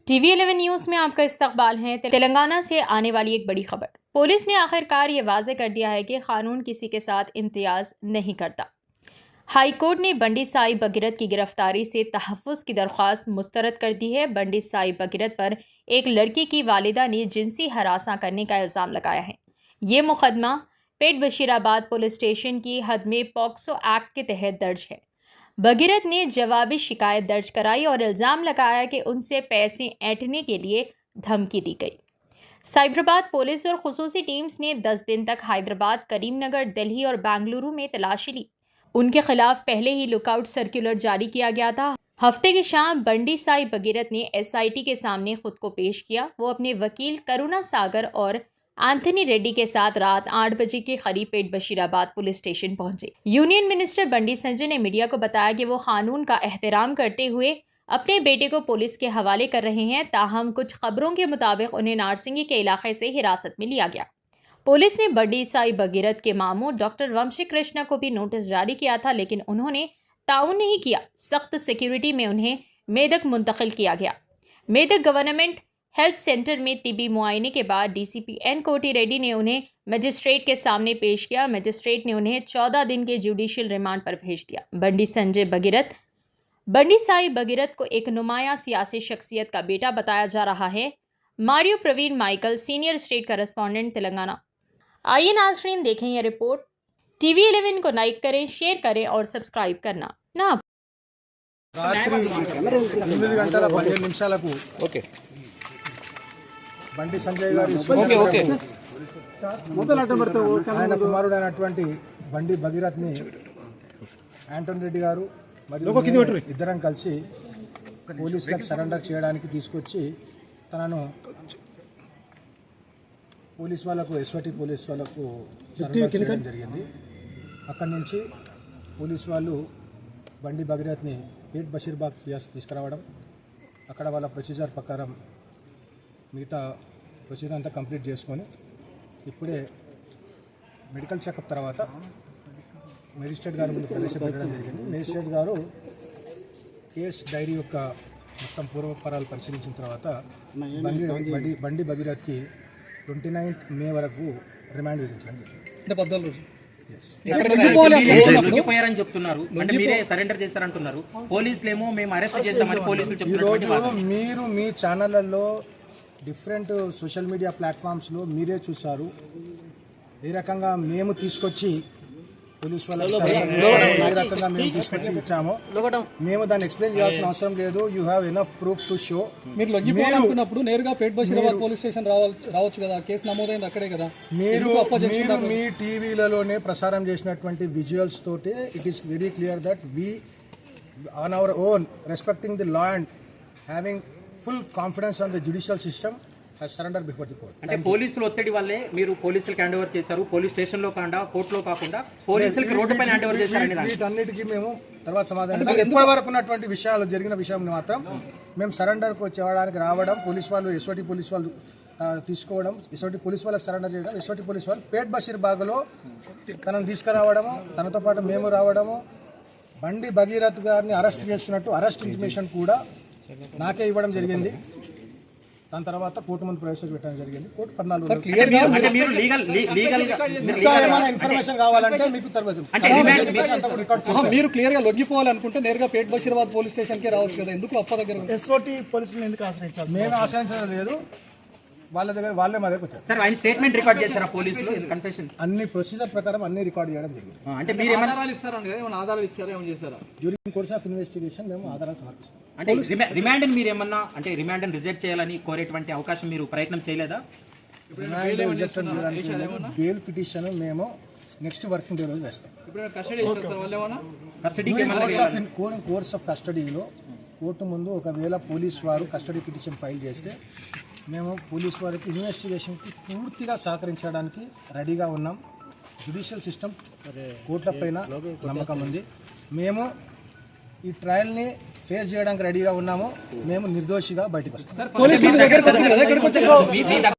TV11 news में आपका इस्तकबाल है। तेलंगाना से आने वाली एक बड़ी खबर। पुलिस ने आखिरकार ये वाजे कर दिया है कि कानून किसी के साथ इम्तियाज नहीं करता। हाई कोर्ट ने बंडी साई भगीरथ की गिरफ्तारी से तहफ़्फ़ुज़ की दरख्वास्त मुस्तरद कर दी है। बंडी साई भगीरथ पर एक लड़की की वालिदा ने जिनसी हरासा करने का इल्ज़ाम लगाया है। ये मुकदमा पेट बशीराबाद पुलिस स्टेशन की हद में पॉक्सो एक्ट के तहत दर्ज है। भगीरथ ने जवाबी शिकायत दर्ज कराई और इल्ज़ाम लगाया कि उनसे पैसे ऐंठने के लिए धमकी दी गई। साइबराबाद पुलिस और खुसूसी टीम्स ने 10 दिन तक हैदराबाद, करीमनगर, दिल्ली और बेंगलुरु में तलाशी ली। उनके खिलाफ पहले ही लुकआउट सर्कुलर जारी किया गया था। हफ्ते की शाम बंडी साई भगीरथ ने SIT के सामने खुद को पेश किया। वो अपने वकील करुणा सागर और एंथनी रेड्डी के साथ रात 8 बजे के करीब पेट बशीराबाद पुलिस स्टेशन पहुंचे। यूनियन मिनिस्टर बंडी संजय ने मीडिया को बताया कि वो कानून का एहतराम करते हुए अपने बेटे को पुलिस के हवाले कर रहे हैं। ताहम कुछ खबरों के मुताबिक उन्हें नारसिंगी के इलाके से हिरासत में लिया गया। पुलिस ने बंडी साई भगीरथ के मामू डॉक्टर वंशी कृष्णा को भी नोटिस जारी किया था, लेकिन उन्होंने ताउन नहीं किया। सख्त सिक्योरिटी में उन्हें मेदक मुंतकिल किया गया। मेदक गवर्नमेंट हेल्थ सेंटर में तिबी मुआयने के बाद DCP N कोटी रेड्डी ने उन्हें मजिस्ट्रेट के सामने पेश किया। मजिस्ट्रेट ने उन्हें 14 दिन के जुडिशियल रिमांड पर भेज दिया। बंडी साई भगीरथ को एक नुमाया सियासी शख्सियत का बेटा बताया जा रहा है। Mario Praveen Michael, senior state correspondent, Telangana. आइए नाज़रीन, देखें यह रिपोर्ट। TV11 को लाइक करें, शेयर करें और सब्सक्राइब करना ना। రాత్రి 8 గంటల 15 నిమిషాలకు బండి సంజయ్ గారి ఆయన కుమారుడైనటువంటి బండి భగీరథ్ ని యాంటోనీ రెడ్డి గారు మరియు ఇద్దరం కలిసి పోలీసులకు సరెండర్ చేయడానికి తీసుకొచ్చి తనను పోలీస్ వాళ్ళకు SOT పోలీస్ వాళ్ళకు సరెండర్ చేయడం జరిగింది. అక్కడి నుంచి పోలీస్ వాళ్ళు బండి భగీరథ్ని పేట్ బషీర్బాగ్ పిఎస్ తీసుకురావడం, అక్కడ వాళ్ళ ప్రొసీజర్ ప్రకారం మిగతా ప్రొసీజర్ అంతా కంప్లీట్ చేసుకొని ఇప్పుడే మెడికల్ చెకప్ తర్వాత మేజిస్ట్రేట్ గారి ముందు ప్రవేశపెట్టడం జరిగింది. మేజిస్ట్రేట్ గారు కేస్ డైరీ యొక్క మొత్తం పూర్వపరాలు పరిశీలించిన తర్వాత బండి భగీరథ్కి 29th మే వరకు రిమాండ్ విధించడం జరిగింది. పోయారని చెప్తున్నారు, అంటే మీరే సరెండర్ చేస్తారంటున్నారు. పోలీసులేమో మేము అరెస్ట్ చేస్తామని పోలీసులు చెప్తున్నారు. ఈరోజు మీరు మీ ఛానళ్లలో డిఫరెంట్ సోషల్ మీడియా ప్లాట్ఫామ్స్లో మీరే చూసారు ఏ రకంగా మేము తీసుకొచ్చి పోలీస్ వాళ్ళకి ఏ రకంగా మేము తీసుకొచ్చి ఇచ్చామో. మేము దాన్ని ఎక్స్ప్లెయిన్ చేయాల్సిన అవసరం లేదు. You have enough proof to show. మీరు లొంగిపోవాలనుకున్నప్పుడు నేరుగా పేట్ బషీరాబాద్ పోలీస్ స్టేషన్ రావచ్చు కదా, కేసు నమోదైంది అక్కడే కదా. మీరు మీ టీవీలలోనే ప్రసారం చేసినటువంటి విజువల్స్ తోటి it is very clear that we on our own respecting the law and having full confidence on the judicial system surrender before the court. అంటే పోలీసులు ఒత్తిడి వల్లే మీరు పోలీసులకు హ్యాండ్ ఓవర్ చేశారు. పోలీస్ స్టేషన్ లో కాకుండా కోర్టులో కాకుండా పోలీసులకు రోడ్డు పైన హ్యాండ్ ఓవర్ చేశారని వీటన్నిటికీ మేము తర్వాత సమాధానం. ఇప్పటి వరకు ఉన్నటువంటి విషయాలు జరిగిన విషయం మాత్రం మేము సరెండర్కు వచ్చేవడానికి రావడం, పోలీస్ వాళ్ళు SOT పోలీస్ వాళ్ళు తీసుకోవడం, SOT పోలీస్ వాళ్ళకి సరెండర్ చేయడం, SOT పోలీస్ వాళ్ళు పేట్ బషీర్బాగ్లో తనను తీసుకురావడము, తనతో పాటు మేము రావడము, బండి భగీరథ్ గారిని అరెస్ట్ చేస్తున్నట్టు అరెస్ట్ ఇంటిమేషన్ కూడా నాకే ఇవ్వడం జరిగింది. దాని తర్వాత కోర్టు ముందు ప్రవేశపెట్టడం జరిగింది. కోర్టు 14 ఏమైనా ఇన్ఫర్మేషన్ కావాలంటే మీకు మీరు క్లియర్ గా లొంగిపోవాలనుకుంటే నేరుగా పేట్ బషీరాబాద్ పోలీస్ స్టేషన్ కి రావచ్చు కదా. ఎందుకు అప్ప దగ్గర SOT పోలీసులు ఎందుకు ఆశ్రయించారు? మేము ఆశ్రయించడం లేదు, వాళ్ళ దగ్గర వాళ్ళే మా దగ్గర వచ్చారు. సార్, ఆయన స్టేట్మెంట్ రికార్డ్ చేశారా పోలీసులు? కన్ఫెషన్ అన్ని ప్రొసీజర్ ప్రకారం అన్ని రికార్డ్ చేయడం జరిగింది. అంటే మీరు ఆధారాలు ఇస్తారని కదా, ఏమైనా ఆధారాలు ఇచ్చారా, ఏమైనా చేశారా? డ్యూరింగ్ కోర్స్ ఆఫ్ ఇన్వెస్టిగేషన్ మేము ఆధారాలు సమర్పిస్తాం. అంటే రిమాండ్ మీరు ఏమన్నా అంటే రిమాండ్ రిజెక్ట్ చేయాలని కోరేటువంటి అవకాశం మీరు ప్రయత్నం చేయలేదా? బెయిల్ పిటిషన్ మేము నెక్స్ట్ వర్కింగ్ డే రోజు వేస్తాం. కోర్స్ ఆఫ్ కస్టడీలో కోర్టు ముందు ఒకవేళ పోలీస్ వారు కస్టడీ పిటిషన్ ఫైల్ చేస్తే మేము పోలీస్ వారికి ఇన్వెస్టిగేషన్కి పూర్తిగా సహకరించడానికి రెడీగా ఉన్నాం. జ్యుడిషియల్ సిస్టమ్ కోర్టుల పైన నమ్మకం ఉంది. మేము ఈ ట్రయల్ని ఫేస్ చేయడానికి రెడీగా ఉన్నాము. మేము నిర్దోషిగా బయటకు వస్తాం.